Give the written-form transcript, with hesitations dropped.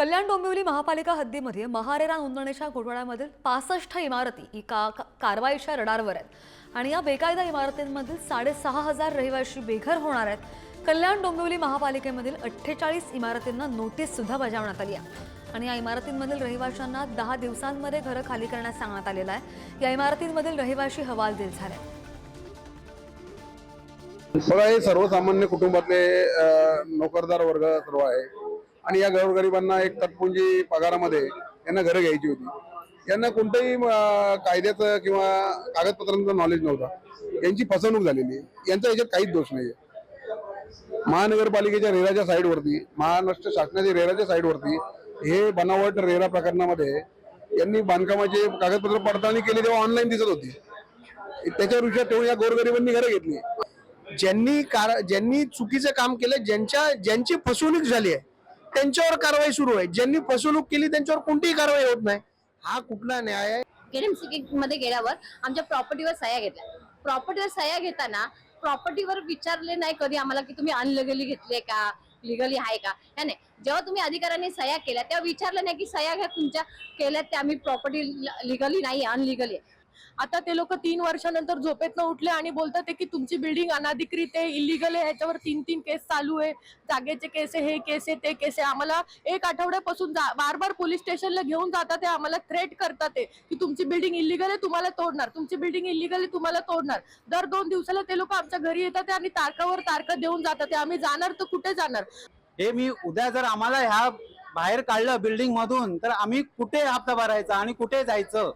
कल्याण डोंबिवली महापालिका हद्दीमध्ये महारेरा नोंदणीच्या घोटाळ्यामधील 65 इमारती ही कारवाईच्या रडारवर आहेत आणि या बेकायदा इमारतींमधील 6,500 रहिवासी बेघर होणार आहेत। कल्याण डोंबिवली महापालिकेमधील 48 इमारतींना नोटीस सुद्धा बजावण्यात आली आहे आणि या इमारतींमधील रहिवाशांना 10 दिवसांमध्ये घरं खाली करण्यास सांगण्यात आलेलं आहे। या इमारतींमधील रहिवासी हवालदिल झाले। बघा, हे सर्वसामान्य कुटुंबातले नोकरदार वर्ग सर्व आहे आणि या गोरगरिबांना एक तत्पुंजी पगारामध्ये यांना घरं घ्यायची होती। यांना कोणत्याही कायद्याचं किंवा कागदपत्रांचं नॉलेज नव्हता। यांची फसवणूक झालेली आहे। यांचा याच्यात काहीच दोष नाही। महानगरपालिकेच्या रेराच्या साईडवरती, महाराष्ट्र शासनाच्या रेराच्या साईडवरती हे बनावट रेरा प्रकरणामध्ये यांनी बांधकामाचे कागदपत्र पडताळणी केली तेव्हा ऑनलाईन दिसत होती। त्याच्यावर विचार ठेवून या गोरगरिबांनी घरं घेतली। ज्यांनी चुकीचं काम केलं, ज्यांची फसवणूक झाली आहे त्यांच्यावर कारवाई सुरू आहे। ज्यांनी फसवणूक केली त्यांच्यावर कोणतीही कारवाई होत नाही। हा कुठला न्याय आहे? केडीएमसी मध्ये गेल्यावर आमच्या प्रॉपर्टीवर सह्या घेतल्या। प्रॉपर्टीवर सह्या घेताना प्रॉपर्टीवर विचारले नाही कधी आम्हाला की तुम्ही अनलिगली घेतले का, लिगली आहे का। नाही, जेव्हा तुम्ही अधिकाऱ्यांनी सह्या केल्या तेव्हा विचारलं नाही की सह्या घ्या तुमच्या केल्यात त्या आम्ही प्रॉपर्टी लिगली नाही अनलिगली आहे। आता ते लोक 3 वर्षानंतर झोपेतनं उठले आणि बोलतात की तुमची बिल्डिंग अनाधिकृत आहे, इलिगल आहे। ह्याच्यावर 3 केस चालू आहे, जागेचे केस आहे, हे केस आहे, ते केस आहे। आम्हाला 1 आठवड्यापासून बार बार पोलीस स्टेशनला घेऊन जातात ते, आम्हाला थ्रेट करतात की तुमची बिल्डिंग इलिगल आहे तुम्हाला तोडणार, तुमची बिल्डिंग इलिगल आहे तुम्हाला तोडणार। दर 2 दिवसाला ते लोक आमच्या घरी येतात आणि तारखावर तारखा देऊन जातात। आम्ही जाणार तर कुठे जाणार? हे मी उद्या जर आम्हाला ह्या बाहेर काढलं बिल्डिंग मधून तर आम्ही कुठे हप्ता भरायचा आणि कुठे जायचं?